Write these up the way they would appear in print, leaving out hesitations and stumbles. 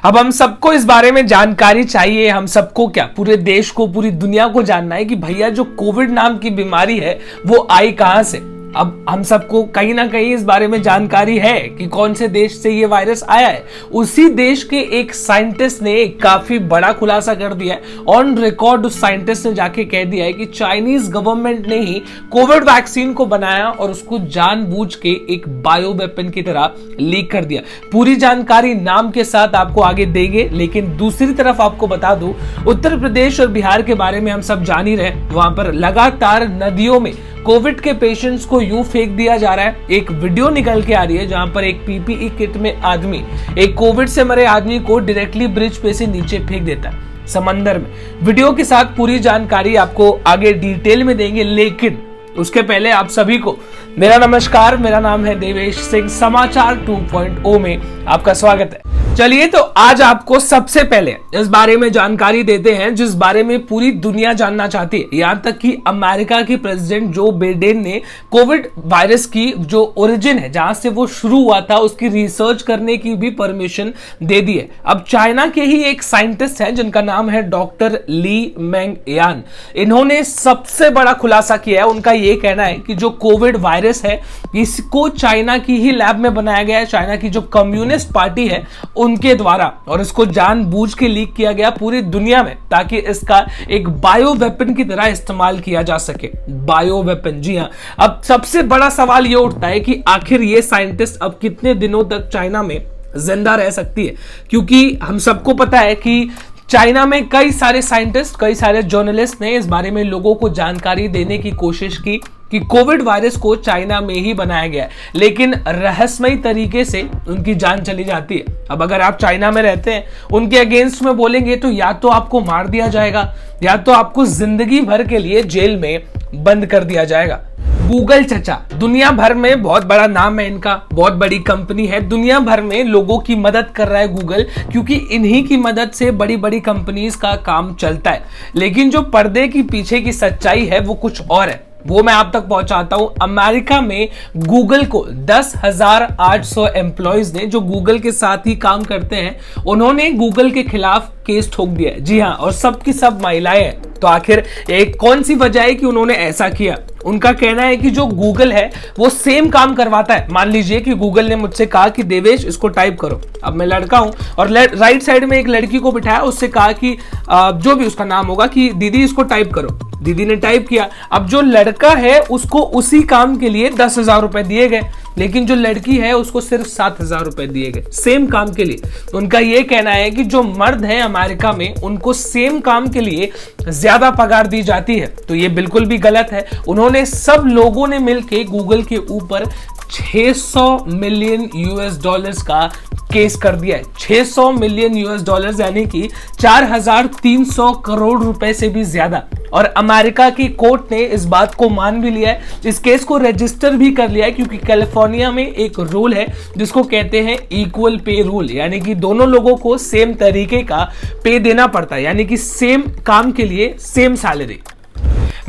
अब हम सबको इस बारे में जानकारी चाहिए। हम सबको क्या, पूरे देश को, पूरी दुनिया को जानना है कि भैया जो कोविड नाम की बीमारी है वो आई कहां से। अब हम सबको कहीं ना कहीं इस बारे में जानकारी है कि कौन से देश से ये वायरस आया है। उसी देश के एक साइंटिस्ट ने एक काफी बड़ा खुलासा कर दिया है। ऑन रिकॉर्ड उस साइंटिस्ट ने जाके कह दिया है कि चाइनीज गवर्नमेंट ने ही कोविड वैक्सीन को बनाया और उसको जानबूझ के एक बायो वेपन की तरह लीक कर दिया। पूरी जानकारी नाम के साथ आपको आगे देंगे, लेकिन दूसरी तरफ आपको बता दूं, उत्तर प्रदेश और बिहार के बारे में हम सब जान ही रहे। वहां पर लगातार नदियों में कोविड के पेशेंट्स को यूं फेंक दिया जा रहा है। एक वीडियो निकल के आ रही है जहां पर एक पीपीई किट में आदमी एक कोविड से मरे आदमी को डायरेक्टली ब्रिज पे से नीचे फेंक देता है समंदर में। वीडियो के साथ पूरी जानकारी आपको आगे डिटेल में देंगे, लेकिन उसके पहले आप सभी को मेरा नमस्कार। मेरा नाम है देवेश सिंह। समाचार 2.0 में आपका स्वागत है। चलिए तो आज आपको सबसे पहले इस बारे में जानकारी देते हैं जिस बारे में पूरी दुनिया जानना चाहती है। यहां तक कि अमेरिका के प्रेसिडेंट जो बाइडेन ने कोविड वायरस की जो ओरिजिन है, जहां से वो शुरू हुआ था, उसकी रिसर्च करने की भी परमिशन दे दी है। अब चाइना के ही एक साइंटिस्ट हैं जिनका नाम है डॉक्टर ली मेंग यान। इन्होंने सबसे बड़ा खुलासा किया है। उनका ये कहना है कि जो कोविड वायरस है इसको चाइना की ही लैब में बनाया गया है, चाइना की जो कम्युनिस्ट पार्टी है उनके द्वारा, और इसको जानबूझ के लीक किया गया पूरी दुनिया में ताकि इसका एक बायो वेपन की तरह इस्तेमाल किया जा सके। बायो वेपन, जी हां। अब सबसे बड़ा सवाल यह उठता है कि आखिर ये साइंटिस्ट अब कितने दिनों तक चाइना में जिंदा रह सकती है, क्योंकि हम सबको पता है कि चाइना में कई सारे साइंटिस्ट, कई सारे जर्नलिस्ट ने इस बारे में लोगों को जानकारी देने की कोशिश की कि कोविड वायरस को चाइना में ही बनाया गया है, लेकिन रहस्यमयी तरीके से उनकी जान चली जाती है। अब अगर आप चाइना में रहते हैं, उनके अगेंस्ट में बोलेंगे तो या तो आपको मार दिया जाएगा या तो आपको जिंदगी भर के लिए जेल में बंद कर दिया जाएगा। गूगल चचा, दुनिया भर में बहुत बड़ा नाम है इनका, बहुत बड़ी कंपनी है, दुनिया भर में लोगों की मदद कर रहा है गूगल, क्योंकि इन्हीं की मदद से बड़ी बड़ी कंपनीज का काम चलता है। लेकिन जो पर्दे की पीछे की सच्चाई है वो कुछ और है, वो मैं आप तक पहुंचाता हूं। अमेरिका में गूगल को 10,800 एम्प्लॉयज ने, जो गूगल के साथ ही काम करते हैं, उन्होंने गूगल के खिलाफ केस ठोक दिया है। जी हां, और सबकी सब महिलाएं हैं। तो आखिर एक कौन सी वजह है कि उन्होंने ऐसा किया? उनका कहना है कि जो गूगल है वो सेम काम करवाता है। मान लीजिए कि गूगल ने मुझसे कहा कि देवेश इसको टाइप करो। अब मैं लड़का हूं और राइट साइड में एक लड़की को बिठाया, उससे कहा कि जो भी उसका नाम होगा कि दीदी इसको टाइप करो। दीदी ने टाइप किया। अब जो लड़का है उसको उसी काम के लिए 10,000 रुपए दिए गए, लेकिन जो लड़की है उसको सिर्फ 7,000 रुपए दिए गए सेम काम के लिए। उनका यह कहना है कि जो मर्द है अमेरिका में उनको सेम काम के लिए ज्यादा पगार दी जाती है, तो ये बिल्कुल भी गलत है। उन्होंने सब लोगों ने मिलकर गूगल के ऊपर 600 मिलियन यूएस डॉलर्स का केस कर दिया है। 600 मिलियन यूएस डॉलर्स यानी कि 4,300 करोड़ रुपए से भी ज्यादा। और अमेरिका की कोर्ट ने इस बात को मान भी लिया है, इस केस को रजिस्टर भी कर लिया है, क्योंकि कैलिफोर्निया में एक रूल है जिसको कहते हैं इक्वल पे रूल, यानी कि दोनों लोगों को सेम तरीके का पे देना पड़ता है, यानी कि सेम काम के लिए same salary.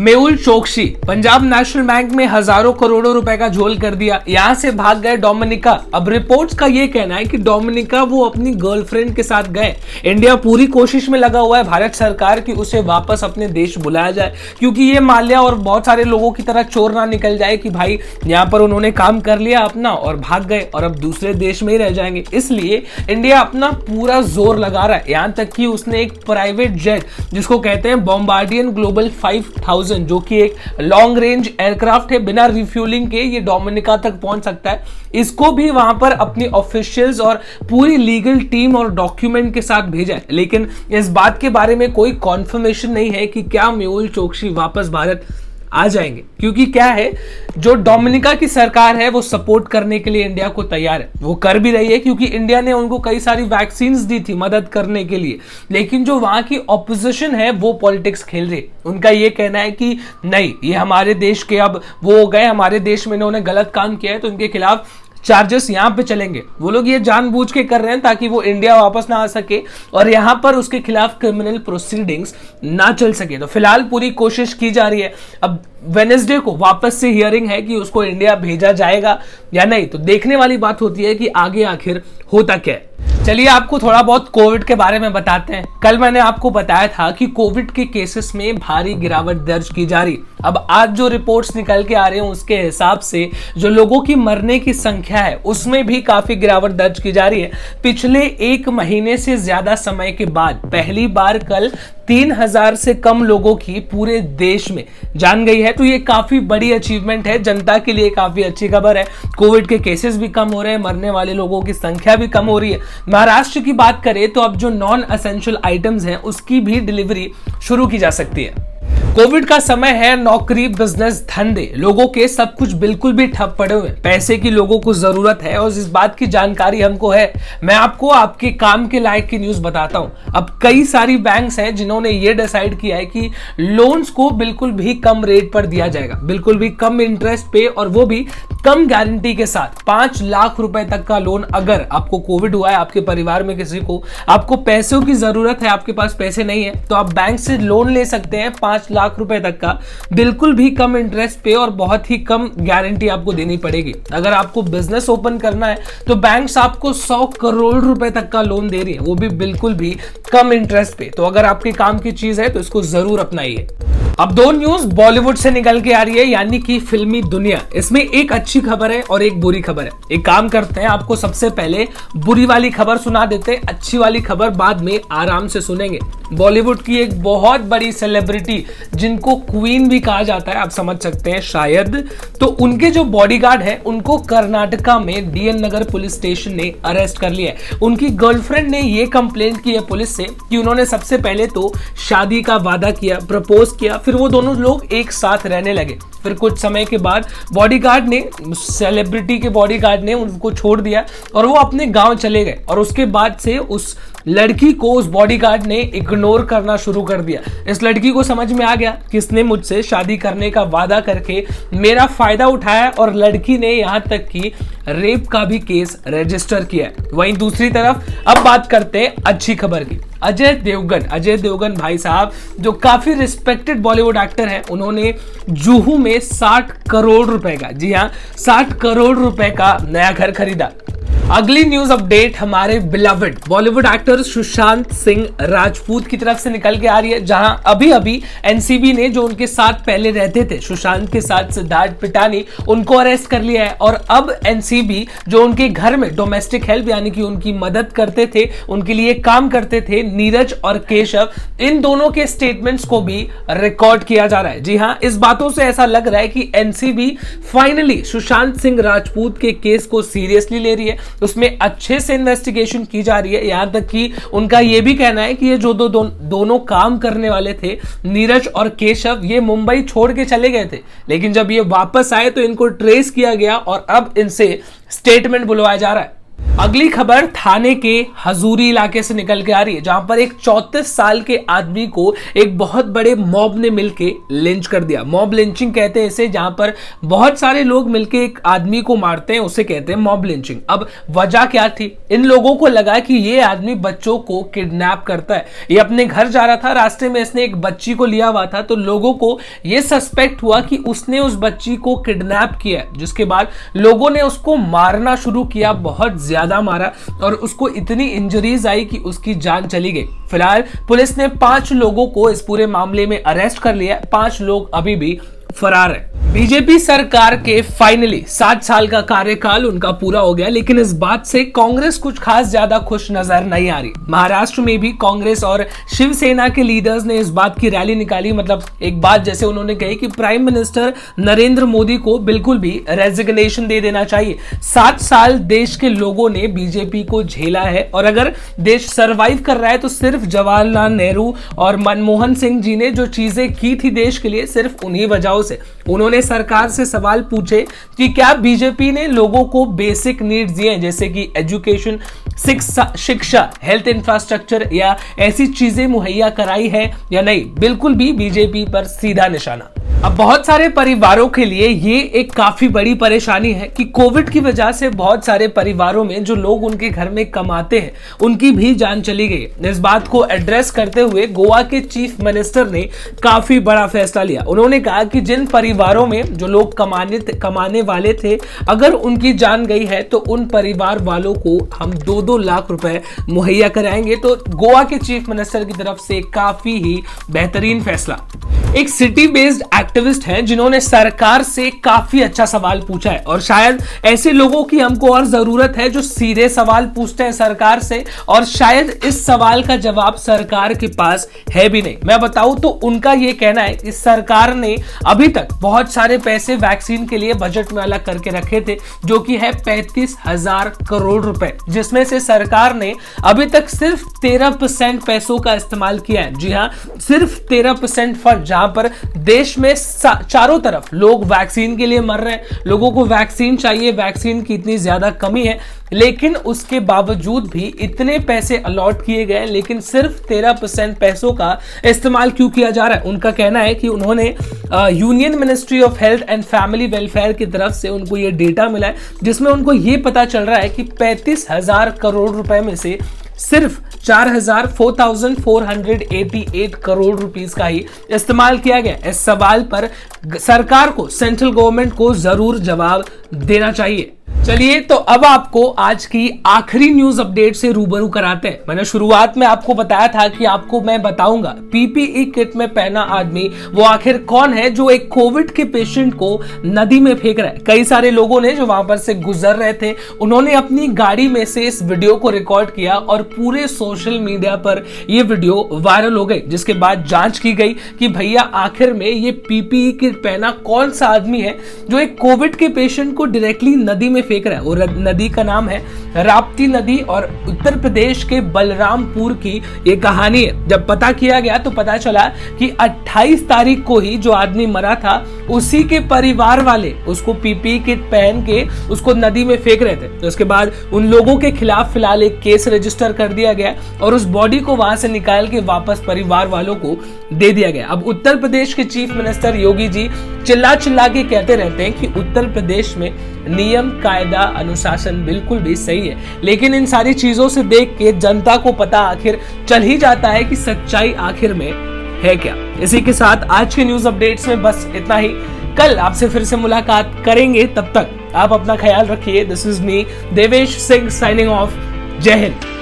Mehul Choksi, Punjab national bank में हजारों करोड़ों रुपए का झोल कर दिया, यहां से भाग गए डोमिनिका। अब रिपोर्ट्स का यह कहना है कि डोमिनिका वो अपनी गर्लफ्रेंड के साथ गए। इंडिया पूरी कोशिश में लगा हुआ है, भारत सरकार, की उसे वापस अपने देश बुलाया जाए, क्योंकि ये माल्या और बहुत सारे लोगों की तरह चोर ना निकल जाए कि भाई यहां पर उन्होंने काम कर लिया अपना और भाग गए और अब दूसरे देश में ही रह जाएंगे। इसलिए इंडिया अपना पूरा जोर लगा रहा है। यहां तक कि उसने एक प्राइवेट जेट जिसको कहते हैं बॉम्बार्डियर ग्लोबल 5000, जो कि एक लॉन्ग रेंज एयरक्राफ्ट है, बिना रिफ्यूलिंग के ये डोमिनिका तक पहुंच सकता है, इसको भी वहां पर अपनी ऑफिशियल्स और पूरी लीगल टीम और डॉक्यूमेंट के साथ भेजा है। लेकिन इस बात के बारे में कोई कॉन्फर्मेशन नहीं है कि क्या मेहुल चोकसी वापस भारत आ जाएंगे, क्योंकि क्या है, जो डोमिनिका की सरकार है वो सपोर्ट करने के लिए इंडिया को तैयार है, वो कर भी रही है, क्योंकि इंडिया ने उनको कई सारी वैक्सीन्स दी थी मदद करने के लिए। लेकिन जो वहां की ऑपोजिशन है वो पॉलिटिक्स खेल रही। उनका ये कहना है कि नहीं, ये हमारे देश के अब वो हो गए, हमारे देश में इन्होंने गलत काम किया है तो इनके खिलाफ चार्जेस यहां पे चलेंगे। वो लोग ये जानबूझ के कर रहे हैं ताकि वो इंडिया वापस ना आ सके और यहां पर उसके खिलाफ क्रिमिनल प्रोसीडिंग्स ना चल सके। तो फिलहाल पूरी कोशिश की जा रही है। अब वेडनेसडे को वापस से हियरिंग है कि उसको इंडिया भेजा जाएगा या नहीं, तो देखने वाली बात होती है कि आगे आखिर होता क्या है। चलिए आपको थोड़ा बहुत कोविड के बारे में बताते हैं। कल मैंने आपको बताया था कि कोविड के केसेस में भारी गिरावट दर्ज की जा रही। अब आज जो रिपोर्ट्स निकल के आ रहे हैं उसके हिसाब से जो लोगों की मरने की संख्या है उसमें भी काफी गिरावट दर्ज की जा रही है। पिछले एक महीने से ज्यादा समय के बाद पहली बार कल 3000 से कम लोगों की पूरे देश में जान गई है। तो ये काफी बड़ी अचीवमेंट है, जनता के लिए काफी अच्छी खबर है। कोविड के केसेस भी कम हो रहे हैं, मरने वाले लोगों की संख्या भी कम हो रही है। महाराष्ट्र की बात करें तो अब जो नॉन एसेंशियल आइटम्स हैं उसकी भी डिलीवरी शुरू की जा सकती है। कोविड का समय है, नौकरी, बिजनेस, धंधे, लोगों के सब कुछ बिल्कुल भी ठप पड़े हुए। पैसे की लोगों को जरूरत है और इस बात की जानकारी हमको है। मैं आपको आपके काम के लायक की न्यूज बताता हूं। अब कई सारी बैंक्स हैं जिन्होंने ये डिसाइड किया है कि लोन्स को बिल्कुल भी कम रेट पर दिया जाएगा, बिल्कुल भी कम इंटरेस्ट पे, और वो भी कम गारंटी के साथ। 5 लाख रुपए तक का लोन। अगर आपको कोविड हुआ है, आपके परिवार में किसी को, आपको पैसों की जरूरत है, आपके पास पैसे नहीं है, तो आप बैंक से लोन ले सकते हैं 5 लाख रुपए तक का, बिल्कुल भी कम इंटरेस्ट पे और बहुत ही कम गारंटी आपको देनी पड़ेगी। अगर आपको बिजनेस ओपन करना है तो बैंक्स आपको 100 करोड़ रुपए तक का लोन दे रही है, वो भी बिल्कुल भी कम इंटरेस्ट पे। तो अगर आपके काम की चीज है तो इसको जरूर अपनाइए। अब दो न्यूज बॉलीवुड से निकल के आ रही है, यानी कि फिल्मी दुनिया। इसमें एक अच्छी खबर है और एक बुरी खबर है। एक काम करते हैं, आपको सबसे पहले बुरी वाली खबर सुना देते हैं, अच्छी वाली खबर बाद में आराम से सुनेंगे। बॉलीवुड की एक बहुत बड़ी सेलिब्रिटी जिनको क्वीन भी कहा जाता है, आप समझ सकते हैं शायद, तो उनके जो बॉडीगार्ड है उनको कर्नाटका में डीएन नगर पुलिस स्टेशन ने अरेस्ट कर लिया है। उनकी गर्लफ्रेंड ने ये कंप्लेंट की है पुलिस से कि उन्होंने सबसे पहले तो शादी का वादा किया, प्रपोज किया, फिर वो दोनों लोग एक साथ रहने लगे। फिर कुछ समय के बाद बॉडीगार्ड ने, सेलिब्रिटी के बॉडीगार्ड ने उनको छोड़ दिया और वो अपने गांव चले गए। और उसके बाद से उस लड़की को उस बॉडीगार्ड ने इग्नोर करना शुरू कर दिया। इस लड़की को समझ में आ गया किसने मुझसे शादी करने का वादा करके मेरा फायदा उठाया, और लड़की ने यहां तक कि रेप का भी केस रजिस्टर किया है। वहीं दूसरी तरफ अब बात करते हैं अच्छी खबर की। अजय देवगन भाई साहब जो काफी रिस्पेक्टेड बॉलीवुड एक्टर हैं, उन्होंने जुहू में 60 करोड़ रुपए का, जी हाँ 60 करोड़ रुपए का नया घर खरीदा। अगली न्यूज अपडेट हमारे बिलवड बॉलीवुड एक्टर सुशांत सिंह राजपूत की तरफ से निकल के आ रही है, जहां अभी एनसीबी ने जो उनके साथ पहले रहते थे सुशांत के साथ, सिद्धार्थ पिटानी, उनको अरेस्ट कर लिया है। और अब एनसीबी जो उनके घर में डोमेस्टिक हेल्प यानी कि उनकी मदद करते थे, उनके लिए काम करते थे, नीरज और केशव, इन दोनों के स्टेटमेंट्स को भी रिकॉर्ड किया जा रहा है। जी हाँ, इस बातों से ऐसा लग रहा है कि एनसीबी फाइनली सुशांत सिंह राजपूत के केस को सीरियसली ले रही है, उसमें अच्छे से इन्वेस्टिगेशन की जा रही है। यहां तक कि उनका यह भी कहना है कि ये जो दोनों काम करने वाले थे, नीरज और केशव, ये मुंबई छोड़ के चले गए थे, लेकिन जब ये वापस आए तो इनको ट्रेस किया गया और अब इनसे स्टेटमेंट बुलवाया जा रहा है। अगली खबर थाने के हजूरी इलाके से निकल के आ रही है, जहां पर एक 34 साल के आदमी को एक बहुत बड़े मॉब ने मिलके लिंच कर दिया। मॉब लिंचिंग कहते हैं इसे, जहां पर बहुत सारे लोग मिलके एक आदमी को मारते हैं, उसे कहते हैं मॉब लिंचिंग। अब वजह क्या थी? इन लोगों को लगा कि ये आदमी बच्चों को किडनैप करता है। ये अपने घर जा रहा था, रास्ते में इसने एक बच्ची को लिया हुआ था, तो लोगों को यह सस्पेक्ट हुआ कि उसने उस बच्ची को किडनैप किया, जिसके बाद लोगों ने उसको मारना शुरू किया, बहुत ज्यादा मारा और उसको इतनी इंजरीज आई कि उसकी जान चली गई। फिलहाल पुलिस ने 5 लोगों को इस पूरे मामले में अरेस्ट कर लिया। 5 लोग अभी भी फरार है। बीजेपी सरकार के फाइनली 7 साल का कार्यकाल उनका पूरा हो गया, लेकिन इस बात से कांग्रेस कुछ खास ज्यादा खुश नजर नहीं आ रही। महाराष्ट्र में भी कांग्रेस और शिवसेना के लीडर्स ने इस बात की रैली निकाली। मतलब एक बात जैसे उन्होंने कही कि प्राइम मिनिस्टर नरेंद्र मोदी को बिल्कुल भी रेजिग्नेशन दे देना चाहिए। 7 साल देश के लोगों ने बीजेपी को झेला है और अगर देश सर्वाइव कर रहा है तो सिर्फ जवाहरलाल नेहरू और मनमोहन सिंह जी ने जो चीजें की थी देश के लिए, सिर्फ उन्हीं वजहों से। उन्होंने सरकार से सवाल पूछे कि क्या बीजेपी ने लोगों को बेसिक नीड्स दिए हैं, जैसे कि एजुकेशन, शिक्षा, हेल्थ इंफ्रास्ट्रक्चर या ऐसी चीजें मुहैया कराई है या नहीं। बिल्कुल भी बीजेपी पर सीधा निशाना। अब बहुत सारे परिवारों के लिए ये एक काफी बड़ी परेशानी है कि कोविड की वजह से बहुत सारे परिवारों में जो लोग उनके घर में कमाते हैं उनकी भी जान चली गई। इस बात को एड्रेस करते हुए गोवा के चीफ मिनिस्टर ने काफी बड़ा फैसला लिया। उन्होंने कहा कि जिन परिवारों में जो लोग कमाने वाले थे, अगर उनकी जान गई है तो उन परिवार वालों को हम 2-2 लाख रुपए मुहैया कराएंगे। तो गोवा के चीफ मिनिस्टर की तरफ से काफी ही बेहतरीन फैसला। एक सिटी बेस्ड एक्टिविस्ट हैं जिन्होंने सरकार से काफी अच्छा सवाल पूछा है, और शायद ऐसे लोगों की हमको और जरूरत है जो सीधे सवाल पूछते हैं सरकार से, और शायद इस सवाल का जवाब सरकार के पास है भी नहीं। मैं बताऊं तो उनका यह कहना है कि सरकार ने अभी तक बहुत सारे पैसे वैक्सीन के लिए बजट में अलग करके रखे थे, जो कि है 35,000 करोड़ रुपए, जिसमें से सरकार ने अभी तक सिर्फ 13% पैसों का इस्तेमाल किया है। जी हां, सिर्फ 13% फंड, जहां पर देश में चारों तरफ लोग वैक्सीन के लिए मर रहे हैं, लोगों को वैक्सीन चाहिए, वैक्सीन की इतनी ज्यादा कमी है, लेकिन उसके बावजूद भी इतने पैसे अलॉट किए गए, लेकिन सिर्फ 13% पैसों का इस्तेमाल क्यों किया जा रहा है। उनका कहना है कि उन्होंने union ministry of health and family welfare की तरफ से उनको ये डेटा मिला है, जिसमें उनको ये पता चल रहा है कि 35,000 करोड़ रुपए में से सिर्फ 4,488 करोड़ रुपीस का ही इस्तेमाल किया गया। इस सवाल पर सरकार को, सेंट्रल गवर्नमेंट को जरूर जवाब देना चाहिए। चलिए, तो अब आपको आज की आखिरी न्यूज अपडेट से रूबरू कराते हैं। मैंने शुरुआत में आपको बताया था कि आपको मैं बताऊंगा पीपीई किट में पहना आदमी वो आखिर कौन है जो एक कोविड के पेशेंट को नदी में फेंक रहा है। कई सारे लोगों ने जो वहां पर से गुजर रहे थे, उन्होंने अपनी गाड़ी में से इस वीडियो को रिकॉर्ड किया और पूरे सोशल मीडिया पर यह वीडियो वायरल हो गई, जिसके बाद जांच की गई कि भैया आखिर में ये पीपीई किट पहना कौन सा आदमी है जो एक कोविड के पेशेंट को डायरेक्टली नदी में फेंक रहा है। और नदी का नाम है राप्ती नदी और उत्तर प्रदेश के बलरामपुर की ये कहानी है। जब पता किया गया तो पता चला कि 28 तारीख को ही जो आदमी मरा था, उसी के परिवार वाले उसको पीपीई किट पहन के उसको नदी में फेंक रहे थे। तो उसके बाद उन लोगों के खिलाफ फिलहाल एक केस रजिस्टर कर दिया गया और उस बॉडी को वहां से निकाल के वापस परिवार वालों को दे दिया गया। अब उत्तर प्रदेश के चीफ मिनिस्टर योगी जी चिल्ला चिल्ला के कहते रहते हैं कि उत्तर प्रदेश में नियम, कायदा, अनुशासन बिल्कुल भी सही है, लेकिन इन सारी चीजों से देख के जनता को पता आखिर चल ही जाता है कि सच्चाई आखिर में है क्या। इसी के साथ आज के न्यूज अपडेट्स में बस इतना ही। कल आपसे फिर से मुलाकात करेंगे, तब तक आप अपना ख्याल रखिए। This is me Devesh Singh signing off. जय हिंद।